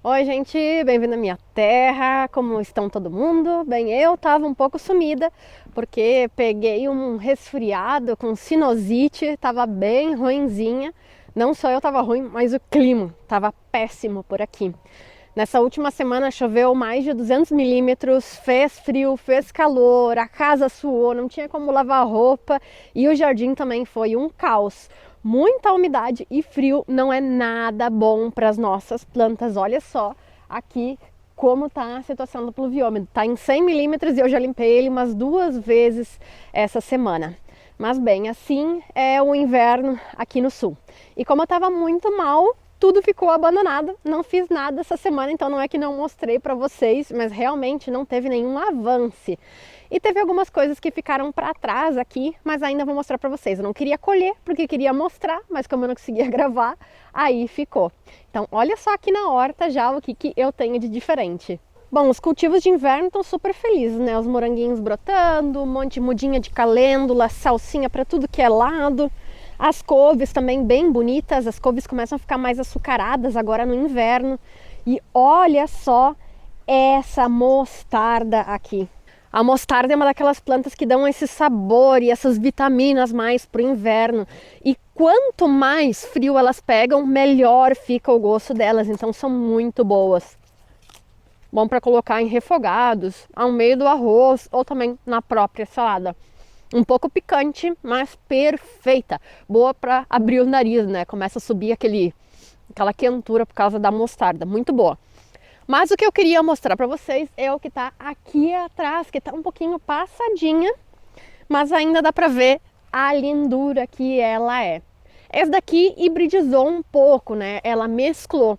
Oi, gente, bem-vindo à minha terra. Como estão todo mundo? Bem, eu tava um pouco sumida porque peguei um resfriado com sinusite, tava bem ruinzinha. Não só eu tava ruim, mas o clima tava péssimo por aqui. Nessa última semana choveu mais de 200 milímetros, fez frio, fez calor, a casa suou, não tinha como lavar roupa e o jardim também foi um caos. Muita umidade e frio não é nada bom para as nossas plantas. Olha só aqui como está a situação do pluviômetro. Está em 100 milímetros e eu já limpei ele umas 2 vezes essa semana. Mas bem, assim é o inverno aqui no sul. E como eu estava muito mal, tudo ficou abandonado, não fiz nada essa semana, então não é que não mostrei para vocês, mas realmente não teve nenhum avanço. E teve algumas coisas que ficaram para trás aqui, mas ainda vou mostrar para vocês. Eu não queria colher porque queria mostrar, mas como eu não conseguia gravar, aí ficou. Então olha só aqui na horta já o que eu tenho de diferente. Bom, os cultivos de inverno estão super felizes, né? Os moranguinhos brotando, um monte de mudinha de calêndula, salsinha para tudo que é lado. As couves também bem bonitas, as couves começam a ficar mais açucaradas agora no inverno. E olha só essa mostarda aqui. A mostarda é uma daquelas plantas que dão esse sabor e essas vitaminas mais para o inverno. E quanto mais frio elas pegam, melhor fica o gosto delas. Então são muito boas. Bom para colocar em refogados, ao meio do arroz ou também na própria salada. Um pouco picante, mas perfeita. Boa para abrir o nariz, né? Começa a subir aquela quentura por causa da mostarda. Muito boa. Mas o que eu queria mostrar para vocês é o que está aqui atrás, que está um pouquinho passadinha, mas ainda dá para ver a lindura que ela é. Essa daqui hibridizou um pouco, né? Ela mesclou.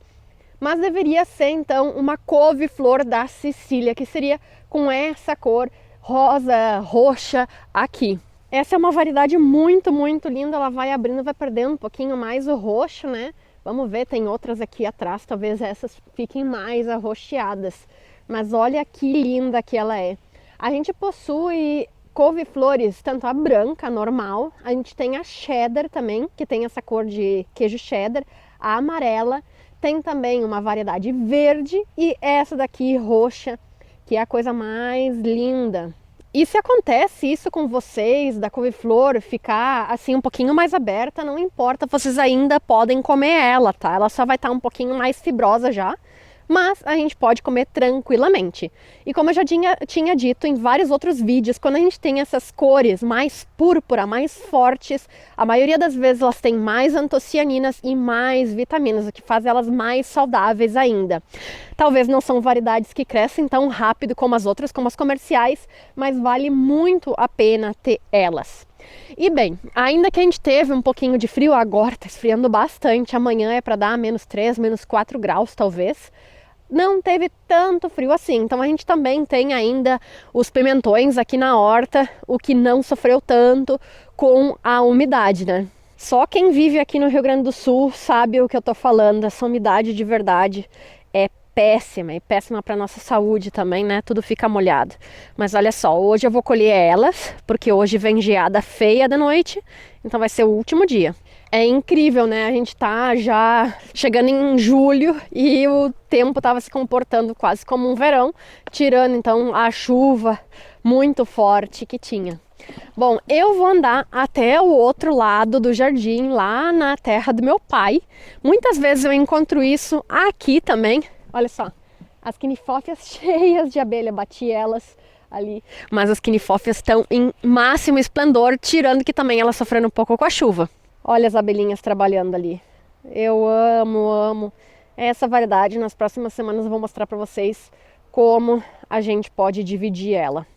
Mas deveria ser então uma couve-flor da Sicília, que seria com essa cor rosa, roxa aqui. Essa é uma variedade muito, muito linda. Ela vai abrindo, vai perdendo um pouquinho mais o roxo, né? Vamos ver, tem outras aqui atrás, talvez essas fiquem mais arroxeadas. Mas olha que linda que ela é. A gente possui couve-flores, tanto a branca, normal, a gente tem a cheddar também, que tem essa cor de queijo cheddar, a amarela, tem também uma variedade verde e essa daqui roxa, que é a coisa mais linda. E se acontece isso com vocês, da couve-flor ficar assim um pouquinho mais aberta, não importa, vocês ainda podem comer ela, tá? Ela só vai estar um pouquinho mais fibrosa já, mas a gente pode comer tranquilamente. E como eu já tinha dito em vários outros vídeos, quando a gente tem essas cores mais púrpura, mais fortes, a maioria das vezes elas têm mais antocianinas e mais vitaminas, o que faz elas mais saudáveis ainda. Talvez não são variedades que crescem tão rápido como as outras, como as comerciais, mas vale muito a pena ter elas. E bem, ainda que a gente teve um pouquinho de frio, agora tá esfriando bastante, amanhã é para dar -3, -4 graus talvez. Não teve tanto frio assim, então a gente também tem ainda os pimentões aqui na horta, o que não sofreu tanto com a umidade, né? Só quem vive aqui no Rio Grande do Sul sabe o que eu tô falando, essa umidade de verdade é péssima e péssima para nossa saúde também, né? Tudo fica molhado. Mas olha só, hoje eu vou colher elas, porque hoje vem geada feia da noite, então vai ser o último dia. É incrível, né? A gente tá já chegando em julho e o tempo tava se comportando quase como um verão, tirando então a chuva muito forte que tinha. Bom, eu vou andar até o outro lado do jardim, lá na terra do meu pai. Muitas vezes eu encontro isso aqui também. Olha só, as quinifófias cheias de abelha, bati elas ali. Mas as quinifófias estão em máximo esplendor, tirando que também elas sofreram um pouco com a chuva. Olha as abelhinhas trabalhando ali. Eu amo essa variedade. Nas próximas semanas eu vou mostrar para vocês como a gente pode dividir ela.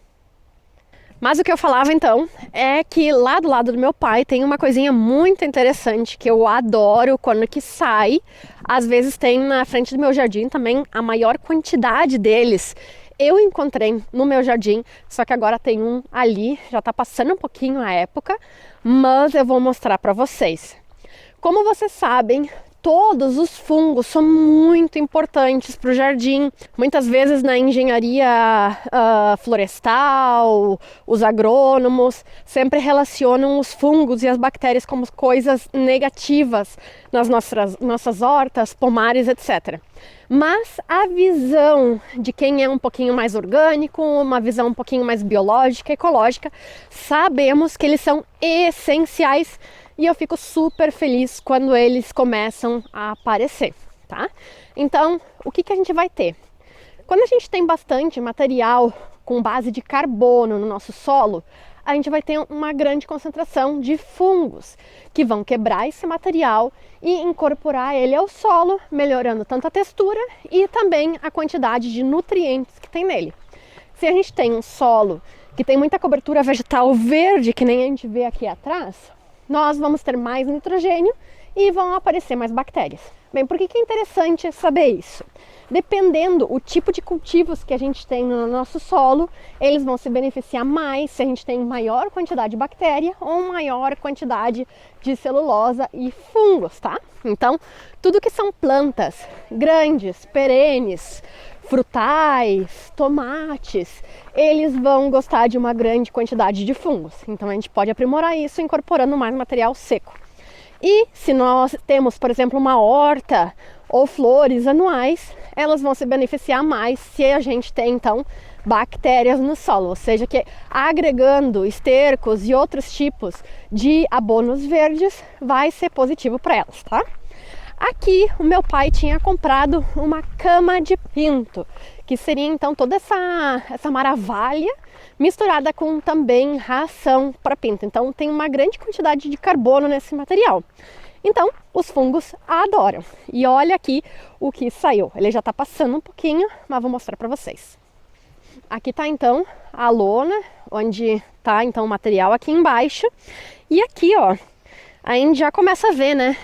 Mas o que eu falava então é que lá do lado do meu pai tem uma coisinha muito interessante que eu adoro quando que sai. Às vezes tem na frente do meu jardim também a maior quantidade deles. Eu encontrei no meu jardim, só que agora tem um ali, já tá passando um pouquinho a época, mas eu vou mostrar para vocês. Como vocês sabem, todos os fungos são muito importantes para o jardim. Muitas vezes na engenharia florestal, os agrônomos sempre relacionam os fungos e as bactérias como coisas negativas nas nossas hortas, pomares, etc. Mas a visão de quem é um pouquinho mais orgânico, uma visão um pouquinho mais biológica, ecológica, sabemos que eles são essenciais e eu fico super feliz quando eles começam a aparecer, tá? Então, o que a gente vai ter? Quando a gente tem bastante material com base de carbono no nosso solo, a gente vai ter uma grande concentração de fungos que vão quebrar esse material e incorporar ele ao solo, melhorando tanto a textura e também a quantidade de nutrientes que tem nele. Se a gente tem um solo que tem muita cobertura vegetal verde, que nem a gente vê aqui atrás, nós vamos ter mais nitrogênio e vão aparecer mais bactérias. Bem, por que é interessante saber isso? Dependendo o tipo de cultivos que a gente tem no nosso solo, eles vão se beneficiar mais se a gente tem maior quantidade de bactéria ou maior quantidade de celulosa e fungos, tá? Então, tudo que são plantas grandes, perenes, frutais, tomates, eles vão gostar de uma grande quantidade de fungos. Então a gente pode aprimorar isso incorporando mais material seco. E se nós temos, por exemplo, uma horta ou flores anuais, elas vão se beneficiar mais se a gente tem, então, bactérias no solo, ou seja, que agregando estercos e outros tipos de abonos verdes vai ser positivo para elas, tá? Aqui o meu pai tinha comprado uma cama de pinto, que seria então toda essa maravilha misturada com também ração para pinto. Então tem uma grande quantidade de carbono nesse material. Então os fungos adoram. E olha aqui o que saiu. Ele já está passando um pouquinho, mas vou mostrar para vocês. Aqui está então a lona, onde está então o material aqui embaixo. E aqui, ó, a gente já começa a ver, né?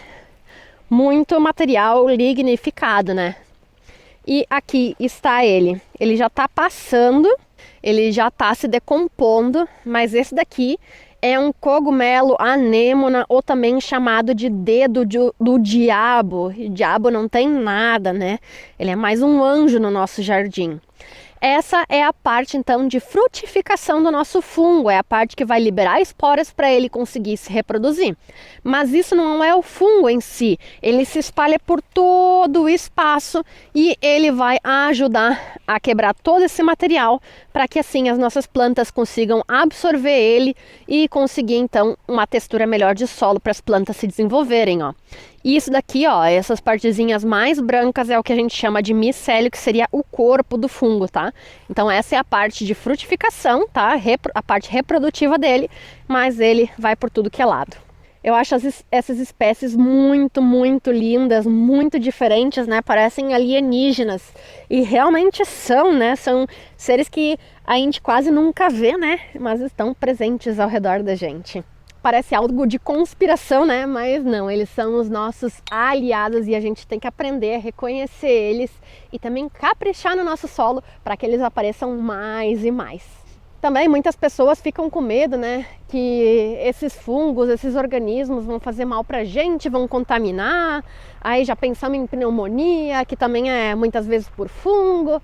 Muito material lignificado, né? E aqui está ele. Ele já está passando, ele já está se decompondo, mas esse daqui é um cogumelo anêmona, ou também chamado de dedo do diabo. E diabo não tem nada, né? Ele é mais um anjo no nosso jardim. Essa é a parte então de frutificação do nosso fungo, é a parte que vai liberar esporas para ele conseguir se reproduzir. Mas isso não é o fungo em si, ele se espalha por todo o espaço e ele vai ajudar a quebrar todo esse material para que assim as nossas plantas consigam absorver ele e conseguir então uma textura melhor de solo para as plantas se desenvolverem, ó. E isso daqui, ó, essas partezinhas mais brancas é o que a gente chama de micélio, que seria o corpo do fungo, tá? Então essa é a parte de frutificação, tá? A parte reprodutiva dele, mas ele vai por tudo que é lado. Eu acho essas espécies muito, muito lindas, muito diferentes, né? Parecem alienígenas. E realmente são, né? São seres que a gente quase nunca vê, né? Mas estão presentes ao redor da gente. Parece algo de conspiração, né? Mas não, eles são os nossos aliados e a gente tem que aprender a reconhecer eles e também caprichar no nosso solo para que eles apareçam mais e mais. Também muitas pessoas ficam com medo, né? Que esses fungos, esses organismos vão fazer mal pra gente, vão contaminar. Aí já pensamos em pneumonia, que também é muitas vezes por fungo,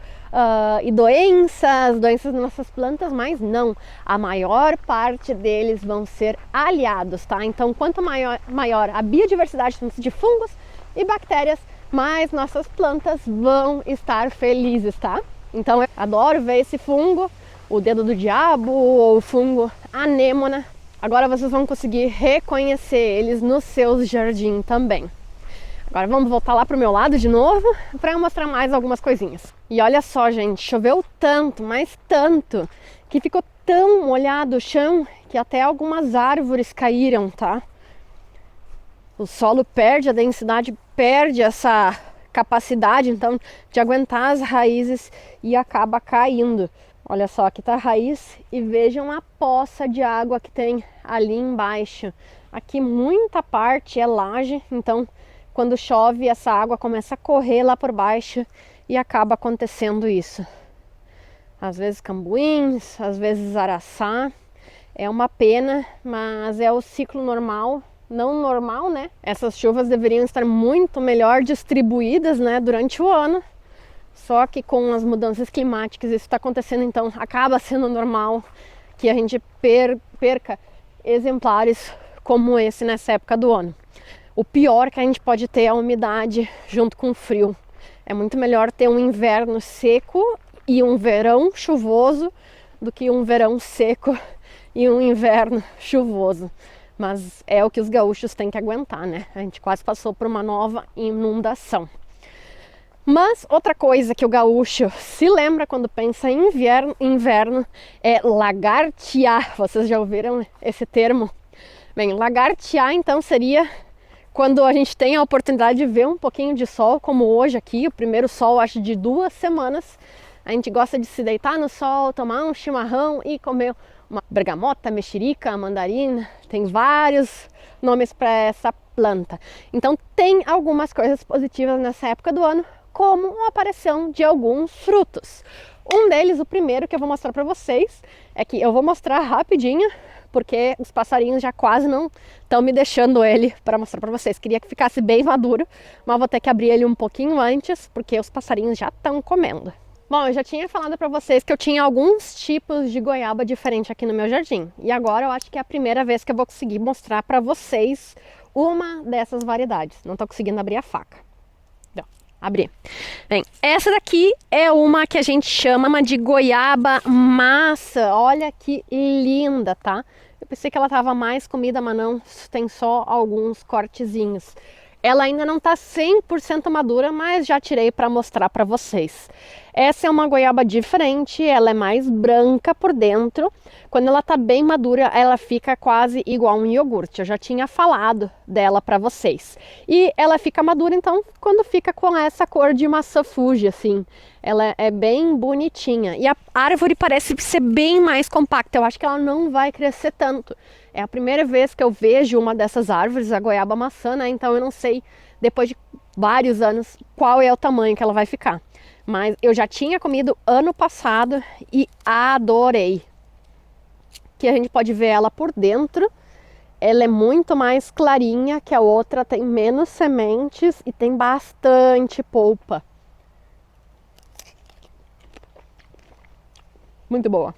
e doenças das nossas plantas, mas não. A maior parte deles vão ser aliados, tá? Então, quanto maior a biodiversidade de fungos e bactérias, mais nossas plantas vão estar felizes, tá? Então, eu adoro ver esse fungo, o dedo do diabo ou o fungo anêmona. Agora vocês vão conseguir reconhecer eles nos seus jardins também. Agora vamos voltar lá pro meu lado de novo para mostrar mais algumas coisinhas. E olha só, gente, choveu tanto, mas tanto, que ficou tão molhado o chão que até algumas árvores caíram, tá? O solo perde a densidade, perde essa capacidade, então, de aguentar as raízes e acaba caindo. Olha só, aqui está a raiz e vejam a poça de água que tem ali embaixo. Aqui muita parte é laje, então quando chove essa água começa a correr lá por baixo e acaba acontecendo isso. Às vezes cambuins, às vezes araçá. É uma pena, mas é o ciclo normal não normal, né? Essas chuvas deveriam estar muito melhor distribuídas, né, durante o ano. Só que com as mudanças climáticas isso está acontecendo, então acaba sendo normal que a gente perca exemplares como esse nessa época do ano. O pior que a gente pode ter é a umidade junto com o frio. É muito melhor ter um inverno seco e um verão chuvoso do que um verão seco e um inverno chuvoso. Mas é o que os gaúchos têm que aguentar, né? A gente quase passou por uma nova inundação. Mas outra coisa que o gaúcho se lembra quando pensa em inverno é lagartear. Vocês já ouviram esse termo? Bem, lagartear então seria quando a gente tem a oportunidade de ver um pouquinho de sol, como hoje aqui, o primeiro sol acho de 2 semanas. A gente gosta de se deitar no sol, tomar um chimarrão e comer uma bergamota, mexerica, mandarina. Tem vários nomes para essa planta. Então tem algumas coisas positivas nessa época do ano, como a aparição de alguns frutos. Um deles, o primeiro que eu vou mostrar para vocês, é que eu vou mostrar rapidinho, porque os passarinhos já quase não estão me deixando ele para mostrar para vocês. Queria que ficasse bem maduro, mas vou ter que abrir ele um pouquinho antes, porque os passarinhos já estão comendo. Bom, eu já tinha falado para vocês que eu tinha alguns tipos de goiaba diferente aqui no meu jardim. E agora eu acho que é a primeira vez que eu vou conseguir mostrar para vocês uma dessas variedades. Não estou conseguindo abrir a faca. Então, abri. Bem, essa daqui é uma que a gente chama de goiaba massa. Olha que linda, tá? Eu pensei que ela tava mais comida, mas não, tem só alguns cortezinhos. Ela ainda não está 100% madura, mas já tirei para mostrar para vocês. Essa é uma goiaba diferente, ela é mais branca por dentro. Quando ela está bem madura, ela fica quase igual um iogurte. Eu já tinha falado dela para vocês. E ela fica madura, então, quando fica com essa cor de maçã Fuji, assim. Ela é bem bonitinha. E a árvore parece ser bem mais compacta. Eu acho que ela não vai crescer tanto. É a primeira vez que eu vejo uma dessas árvores, a goiaba maçã, né? Então eu não sei, depois de vários anos, qual é o tamanho que ela vai ficar. Mas eu já tinha comido ano passado e adorei. Que a gente pode ver ela por dentro. Ela é muito mais clarinha que a outra, tem menos sementes e tem bastante polpa. Muito boa.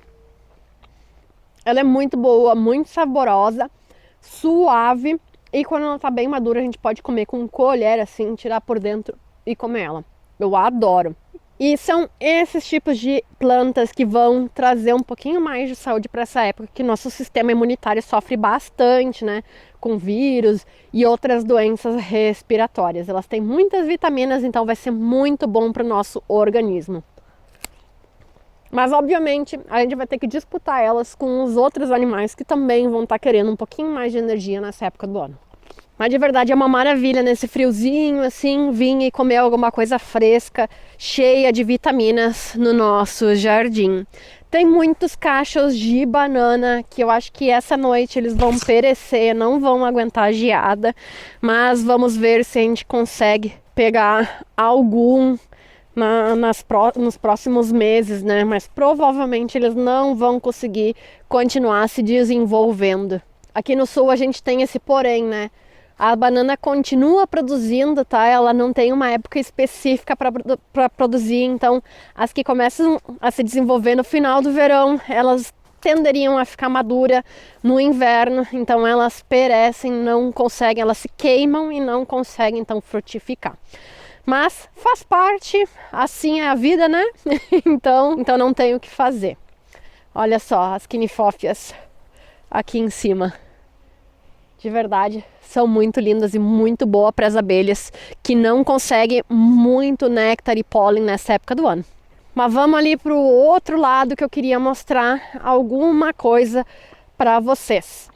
Ela é muito boa, muito saborosa, suave. E quando ela tá bem madura, a gente pode comer com colher, assim, tirar por dentro e comer ela. Eu adoro. E são esses tipos de plantas que vão trazer um pouquinho mais de saúde para essa época, que nosso sistema imunitário sofre bastante, né? Com vírus e outras doenças respiratórias. Elas têm muitas vitaminas, então vai ser muito bom para o nosso organismo. Mas, obviamente, a gente vai ter que disputar elas com os outros animais que também vão estar querendo um pouquinho mais de energia nessa época do ano. Mas, de verdade, é uma maravilha nesse friozinho, assim, vir e comer alguma coisa fresca, cheia de vitaminas no nosso jardim. Tem muitos cachos de banana que eu acho que essa noite eles vão perecer, não vão aguentar a geada. Mas vamos ver se a gente consegue pegar algum nos próximos meses, né? Mas provavelmente eles não vão conseguir continuar se desenvolvendo. Aqui no sul a gente tem esse porém, né? A banana continua produzindo, tá? Ela não tem uma época específica para produzir, então as que começam a se desenvolver no final do verão, elas tenderiam a ficar madura no inverno, então elas perecem, não conseguem, elas se queimam e não conseguem então frutificar. Mas faz parte, assim é a vida, né? então não tem o que fazer. Olha só as quinifófias aqui em cima. De verdade, são muito lindas e muito boas para as abelhas que não conseguem muito néctar e pólen nessa época do ano. Mas vamos ali para o outro lado que eu queria mostrar alguma coisa para vocês.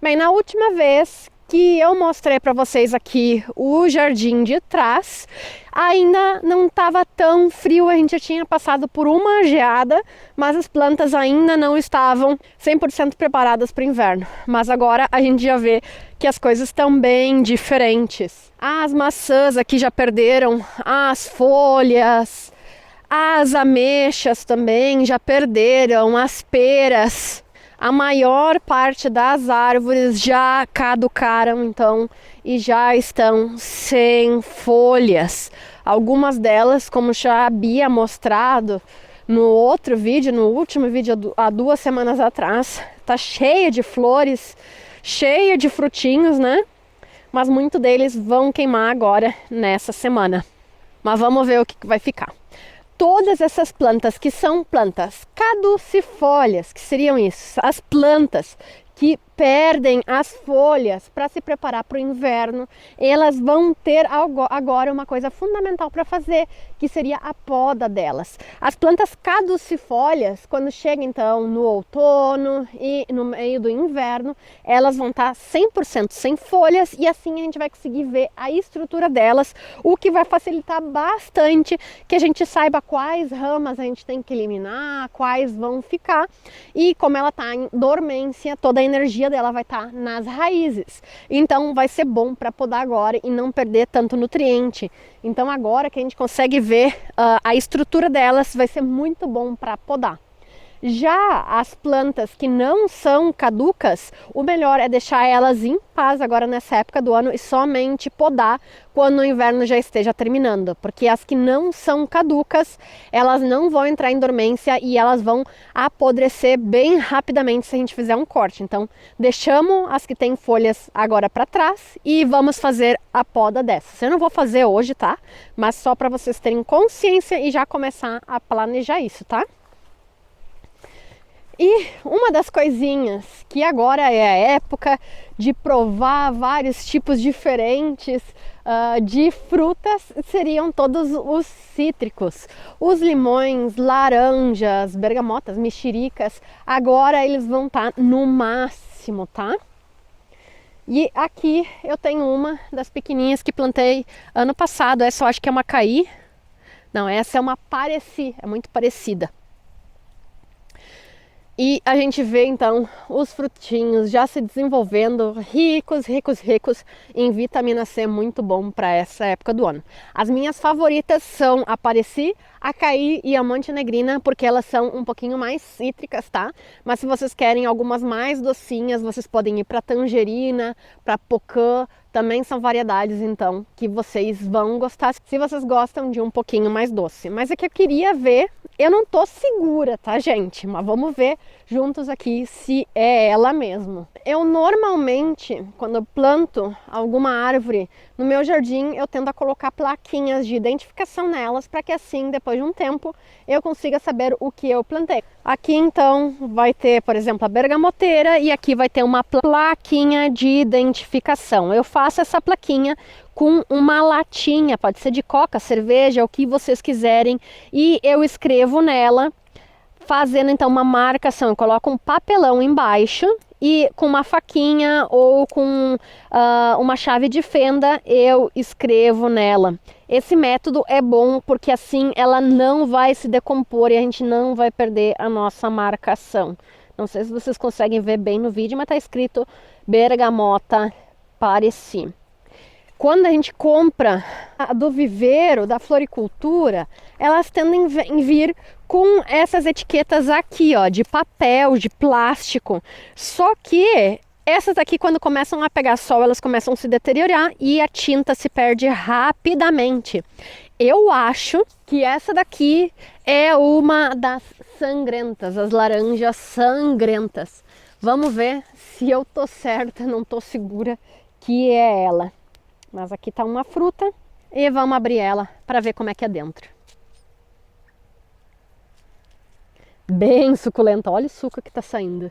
Bem, na última vez que eu mostrei para vocês aqui o jardim de trás, ainda não estava tão frio, a gente já tinha passado por uma geada, mas as plantas ainda não estavam 100% preparadas para o inverno. Mas agora a gente já vê que as coisas estão bem diferentes. As maçãs aqui já perderam as folhas, as ameixas também já perderam, as peras. A maior parte das árvores já caducaram, então, e já estão sem folhas. Algumas delas, como já havia mostrado no outro vídeo, no último vídeo há 2 semanas atrás, tá cheia de flores, cheia de frutinhos, né? Mas muitos deles vão queimar agora nessa semana. Mas vamos ver o que vai ficar. Todas essas plantas que são plantas caducifólias, que seriam isso, as plantas que perdem as folhas para se preparar para o inverno, elas vão ter agora uma coisa fundamental para fazer, que seria a poda delas. As plantas caducifólias, quando chega então no outono e no meio do inverno, elas vão estar 100% sem folhas e assim a gente vai conseguir ver a estrutura delas, o que vai facilitar bastante que a gente saiba quais ramas a gente tem que eliminar, quais vão ficar, e como ela está em dormência, toda a energia dela vai estar nas raízes. Então vai ser bom para podar agora e não perder tanto nutriente. Então agora que a gente consegue ver a estrutura delas, vai ser muito bom para podar. Já as plantas que não são caducas, o melhor é deixar elas em paz agora nessa época do ano e somente podar quando o inverno já esteja terminando, porque as que não são caducas, elas não vão entrar em dormência e elas vão apodrecer bem rapidamente se a gente fizer um corte. Então, deixamos as que têm folhas agora para trás e vamos fazer a poda dessas. Eu não vou fazer hoje, tá? Mas só para vocês terem consciência e já começar a planejar isso, tá? E uma das coisinhas que agora é a época de provar vários tipos diferentes de frutas seriam todos os cítricos. Os limões, laranjas, bergamotas, mexericas, agora eles vão estar no máximo, tá? E aqui eu tenho uma das pequenininhas que plantei ano passado. Essa eu acho que é uma caí. Não, essa é uma pareci, é muito parecida. E a gente vê então os frutinhos já se desenvolvendo, ricos em vitamina C, muito bom para essa época do ano. As minhas favoritas são a pareci, a caí e a montenegrina, porque elas são um pouquinho mais cítricas, tá? Mas se vocês querem algumas mais docinhas, vocês podem ir para tangerina, para pocã. Também são variedades, então, que vocês vão gostar se vocês gostam de um pouquinho mais doce. Mas é que eu queria ver, eu não tô segura, tá, gente? Mas vamos ver juntos aqui se é ela mesmo. Eu normalmente, quando eu planto alguma árvore no meu jardim, eu tendo a colocar plaquinhas de identificação nelas, para que assim, depois de um tempo, eu consiga saber o que eu plantei. Aqui, então, vai ter, por exemplo, a bergamoteira e aqui vai ter uma plaquinha de identificação. Eu faço essa plaquinha com uma latinha, pode ser de coca, cerveja, o que vocês quiserem, e eu escrevo nela, fazendo então uma marcação. Eu coloco um papelão embaixo e com uma faquinha ou com uma chave de fenda eu escrevo nela. Esse método é bom porque assim ela não vai se decompor e a gente não vai perder a nossa marcação. Não sei se vocês conseguem ver bem no vídeo, mas está escrito bergamota pareci. Quando a gente compra do viveiro, da floricultura, elas tendem a vir com essas etiquetas aqui, ó, de papel, de plástico. Só que essas aqui, quando começam a pegar sol, elas começam a se deteriorar e a tinta se perde rapidamente. Eu acho que essa daqui é uma das sangrentas, as laranjas sangrentas. Vamos ver se eu tô certa, não tô segura que é ela. Mas aqui tá uma fruta e vamos abrir ela para ver como é que é dentro. Bem suculenta, olha o suco que tá saindo.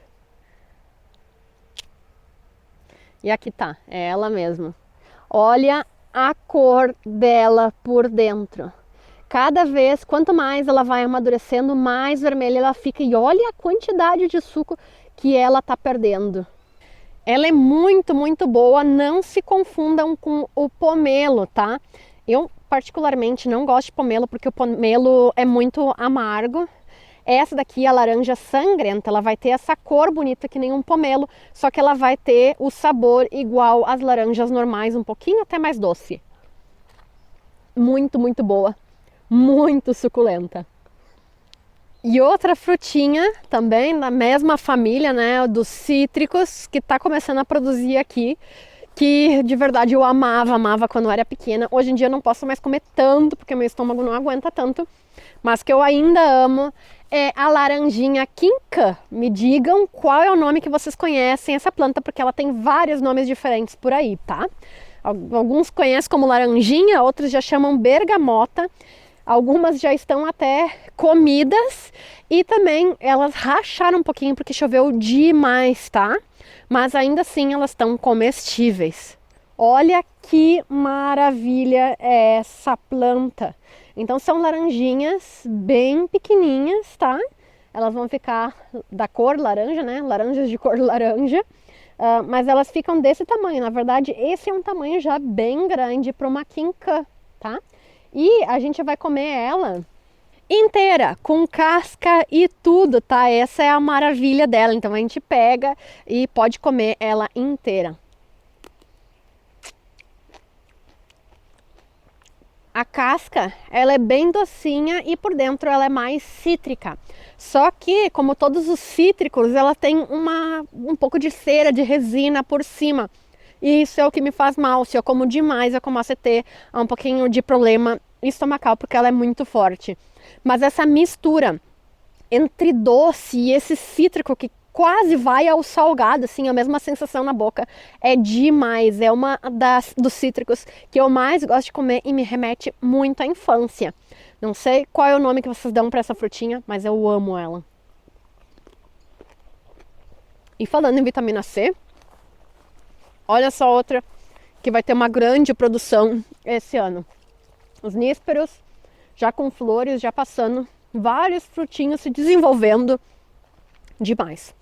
E aqui tá, é ela mesma. Olha a cor dela por dentro. Cada vez, quanto mais ela vai amadurecendo, mais vermelha ela fica. E olha a quantidade de suco que ela tá perdendo. Ela é muito boa, não se confundam com o pomelo, tá? Eu particularmente não gosto de pomelo porque o pomelo é muito amargo. Essa daqui, a laranja sangrenta, ela vai ter essa cor bonita que nem um pomelo, só que ela vai ter o sabor igual às laranjas normais, um pouquinho até mais doce. Muito boa, muito suculenta. E outra frutinha também da mesma família, né, dos cítricos, que está começando a produzir aqui, que de verdade eu amava quando eu era pequena. Hoje em dia eu não posso mais comer tanto, porque meu estômago não aguenta tanto, mas que eu ainda amo é a laranjinha quinca. Me digam qual é o nome que vocês conhecem essa planta, porque ela tem vários nomes diferentes por aí, tá? Alguns conhecem como laranjinha, outros já chamam bergamota. Algumas já estão até comidas e também elas racharam um pouquinho porque choveu demais, tá? Mas ainda assim elas estão comestíveis. Olha que maravilha é essa planta! Então são laranjinhas bem pequenininhas, tá? Elas vão ficar da cor laranja, né? Laranjas de cor laranja. Mas elas ficam desse tamanho. Na verdade, esse é um tamanho já bem grande para uma quinca, tá? E a gente vai comer ela inteira, com casca e tudo, tá? Essa é a maravilha dela. Então a gente pega e pode comer ela inteira. A casca, ela é bem docinha e por dentro ela é mais cítrica. Só que, como todos os cítricos, ela tem um pouco de cera, de resina por cima. E isso é o que me faz mal. Se eu como demais, eu começo a ter um pouquinho de problema estomacal, porque ela é muito forte. Mas essa mistura entre doce e esse cítrico que quase vai ao salgado, assim, a mesma sensação na boca, é demais. É uma dos cítricos que eu mais gosto de comer e me remete muito à infância. Não sei qual é o nome que vocês dão para essa frutinha, mas eu amo ela. E falando em vitamina C, olha só outra que vai ter uma grande produção esse ano. Os nísperos, já com flores, já passando, vários frutinhos se desenvolvendo demais.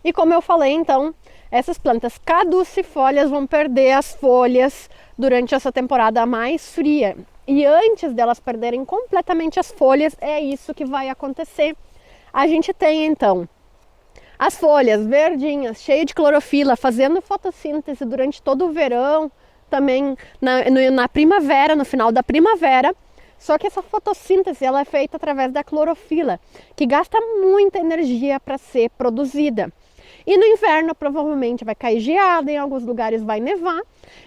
E como eu falei, então, essas plantas caducifólias vão perder as folhas durante essa temporada mais fria. E antes delas perderem completamente as folhas, é isso que vai acontecer. A gente tem, então, as folhas verdinhas, cheias de clorofila, fazendo fotossíntese durante todo o verão, também na primavera, no final da primavera. Só que essa fotossíntese ela é feita através da clorofila, que gasta muita energia para ser produzida. E no inverno provavelmente vai cair geada, em alguns lugares vai nevar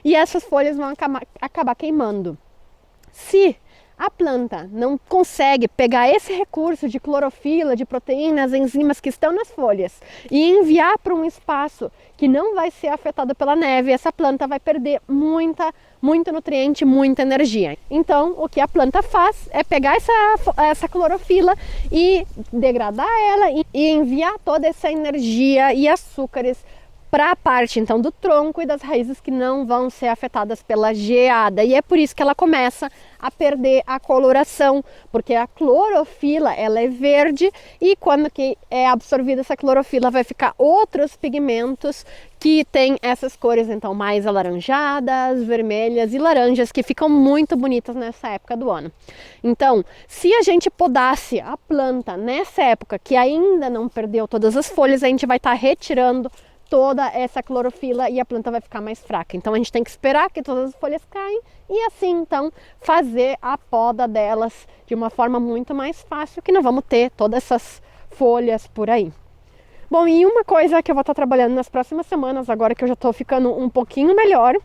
e essas folhas vão acabar queimando. Se a planta não consegue pegar esse recurso de clorofila, de proteínas, enzimas que estão nas folhas e enviar para um espaço que não vai ser afetado pela neve, essa planta vai perder muito nutriente, muita energia. Então, o que a planta faz é pegar essa clorofila e degradar ela e enviar toda essa energia e açúcares para a parte então do tronco e das raízes que não vão ser afetadas pela geada. E é por isso que ela começa a perder a coloração, porque a clorofila ela é verde e quando que é absorvida essa clorofila vai ficar outros pigmentos que tem essas cores então mais alaranjadas, vermelhas e laranjas que ficam muito bonitas nessa época do ano. Então, se a gente podasse a planta nessa época que ainda não perdeu todas as folhas, a gente vai estar retirando toda essa clorofila e a planta vai ficar mais fraca. Então a gente tem que esperar que todas as folhas caem e assim então fazer a poda delas de uma forma muito mais fácil, que não vamos ter todas essas folhas por aí. Bom, e uma coisa que eu vou estar trabalhando nas próximas semanas, agora que eu já estou ficando um pouquinho melhor,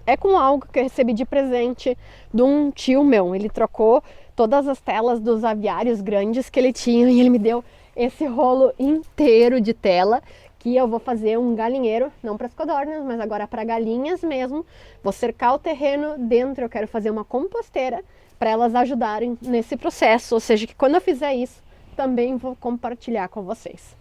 é com algo que eu recebi de presente de um tio meu. Ele trocou todas as telas dos aviários grandes que ele tinha e ele me deu esse rolo inteiro de tela, que eu vou fazer um galinheiro, não para as codornas, mas agora para galinhas mesmo. Vou cercar o terreno, dentro eu quero fazer uma composteira para elas ajudarem nesse processo, ou seja, que quando eu fizer isso, também vou compartilhar com vocês.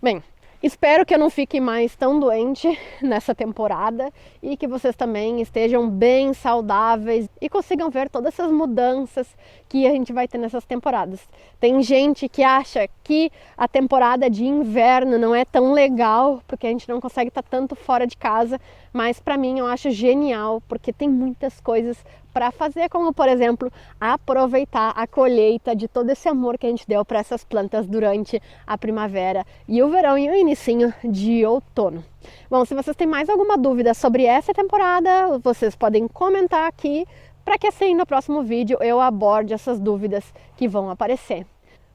Bem, espero que eu não fique mais tão doente nessa temporada e que vocês também estejam bem saudáveis e consigam ver todas essas mudanças que a gente vai ter nessas temporadas. Tem gente que acha que a temporada de inverno não é tão legal porque a gente não consegue estar tanto fora de casa, mas para mim eu acho genial porque tem muitas coisas para fazer, como por exemplo, aproveitar a colheita de todo esse amor que a gente deu para essas plantas durante a primavera e o verão e o inicinho de outono. Bom, se vocês têm mais alguma dúvida sobre essa temporada, vocês podem comentar aqui para que assim no próximo vídeo eu aborde essas dúvidas que vão aparecer.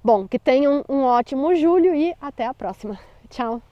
Bom, que tenham um ótimo julho e até a próxima. Tchau!